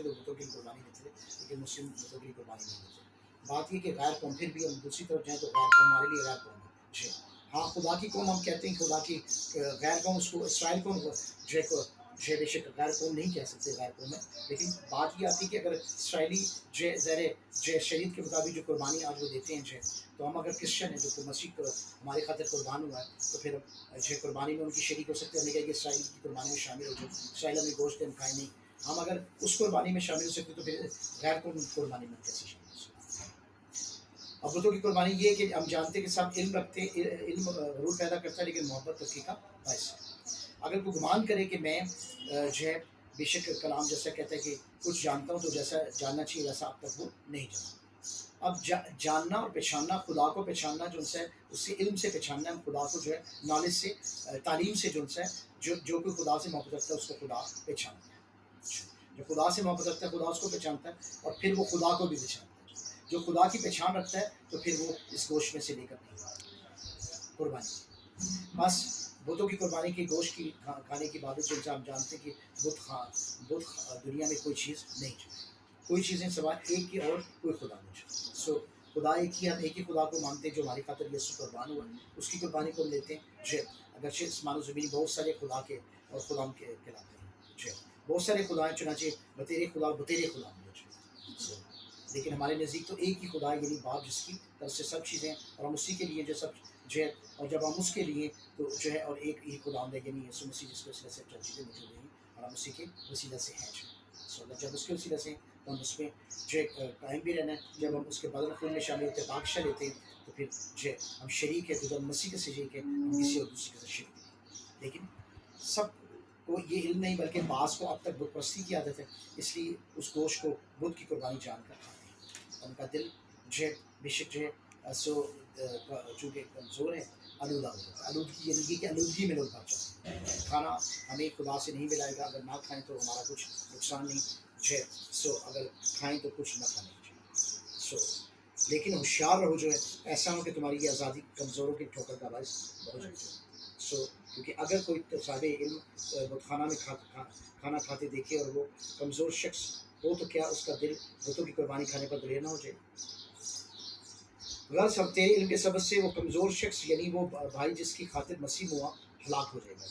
بتوں کی قربانی دیتے تھے لیکن مسلم بتوں کی قربانی نہیں دیتے. بات یہ کہ غیر قوم، پھر بھی ہم دوسری طرف جائیں تو غیر قوم ہمارے لیے غیر قوم ہے. جی ہاں، خدا کی قوم ہم کہتے ہیں، خدا کی غیر قوم اس کو اسرائیل کو جو بے شک غیر قوم نہیں کہہ سکتے، غیر قوم ہے. لیکن بات یہ آتی ہے کہ اگر اسرائیلی زیر شریعت کے مطابق جو قربانی آج وہ دیتے ہیں تو ہم اگر کرسچن ہیں جو مسیح کو ہماری خاطر قربان ہوا ہے تو پھر قربانی میں ان کی شریک ہو سکتے ہیں. ہمیں کہا کہ اسرائیل کی قربانی میں شامل ہو جائے، اسرائیل ہمیں گوشت ہم کھائیں نہیں. ہم اگر اس قربانی میں شامل ہو سکتے تو پھر غیر قوم قربانی میں کیسے شامل ہو سکتے. اب بتوں کی قربانی یہ ہے کہ ہم جانتے ہیں کہ سب علم رکھتے ہیں، علم غرور پیدا کرتا ہے لیکن محبت ترقی کا باعث ہے. اگر کوئی گمان کرے کہ میں بے شک کلام جیسا کہتا ہے کہ کچھ جانتا ہوں تو جیسا جاننا چاہیے ویسا اب تک وہ نہیں جانا. اب جاننا اور پہچاننا، خدا کو پہچاننا جو ہے اس سے علم سے پہچاننا ہے. خدا کو نالج سے، تعلیم سے جو ہے جو کوئی خدا سے محبت رکھتا ہے اس کو خدا پہچانتا ہے. جو خدا سے محبت رکھتا ہے خدا اس کو پہچانتا ہے اور پھر وہ خدا کو بھی پہچانتا ہے. جو خدا کی پہچان رکھتا ہے تو پھر وہ اس گوشت میں سے لے کر نہیں آتا قربانی. بس بتوں کی قربانی کی گوشت کی کھانے کی بات سے ہم جانتے ہیں کہ بت دنیا میں کوئی چیز نہیں چاہیے، کوئی چیزیں سوائے ایک کی اور کوئی خدا نہیں چاہیے. خدا ایک ہی، ہم ایک ہی خدا کو مانتے ہیں جو ہماری خاطر یسوع قربان ہوا، اس کی قربانی کو ہم لیتے ہیں. اگرچہ اسمان و زمین بہت سارے خدا کے اور خدا کے کہلاتے ہیں، بہت سارے خدا ہیں، چنانچہ بتیرے خدا لیکن ہمارے نزدیک تو ایک ہی خدا ہے، یعنی باپ جس کی طرف سے سب چیزیں اور ہم اسی کے لیے اور جب ہم اس کے لیے تو اور ایک ہی خدا ہے، یعنی یسوع مسیح جس کے وسیلہ سے سب چیزیں موجود ہیں اور ہم اسی کے وسیلہ سے ہیں. جب اس کے وسیلہ سے تو ہم اس میں قائم بھی رہنا ہے. جب ہم اس کے بدن خون میں شامل ہوتے ہیں، باکشہ لیتے ہیں تو پھر ہم شریک ہیں. تو جب مسیح کے شریک ہیں ہم کسی اور دوسرے کے ساتھ شریک ہیں. لیکن سب کو یہ علم نہیں، بلکہ بعض کو اب تک بت پرستی کی عادت ہے، اس لیے اس گوشت کو بت کی قربانی جان کر کھاتے ہیں. ان کا دل بے شک چونکہ کمزور ہے، آلودہ ہو جاتا ہے. آلودگی یعنی کہ آلودگی میں لوگ بھر جاتے ہیں. کھانا ہمیں خدا سے نہیں ملائے گا، اگر نہ کھائیں تو ہمارا کچھ نقصان نہیں. اگر کھائیں تو کچھ نہ کھانے چاہیے. لیکن ہوشیار رہو، ایسا ہو کہ تمہاری یہ آزادی کمزوروں کی ٹھوکر کا باعث ہو جائے. کیونکہ اگر کوئی طالب علم بتخانہ میں کھانا کھاتے دیکھے اور وہ کمزور شخص ہو تو کیا اس کا دل بتوں کی قربانی کھانے پر دلیر نہ ہو جائے؟ غرض اب تیرے علم کے سبب سے وہ کمزور شخص، یعنی وہ بھائی جس کی خاطر مسیح ہوا، ہلاک ہو جائے گا.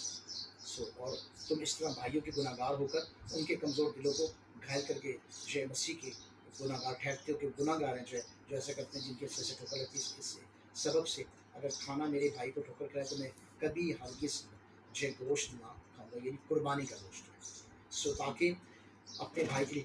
اور تم اس طرح بھائیوں کے گناہ گار ہو کر ان کے کمزور دلوں کو گھائل کر کے مسیح کے گناہ گار ٹھہرتے ہو کہ گناہ گار ہیں جو ایسا کرتے ہیں جن کے سے ٹھوکر لگتی ہے. اس سبب سے اگر کھانا میرے بھائی کو ٹھوکر کھلائے تو میں کبھی ہرگز گوشت نہ کھاؤں گا، یعنی قربانی کا گوشت. تاکہ اپنے بھائی کے لیے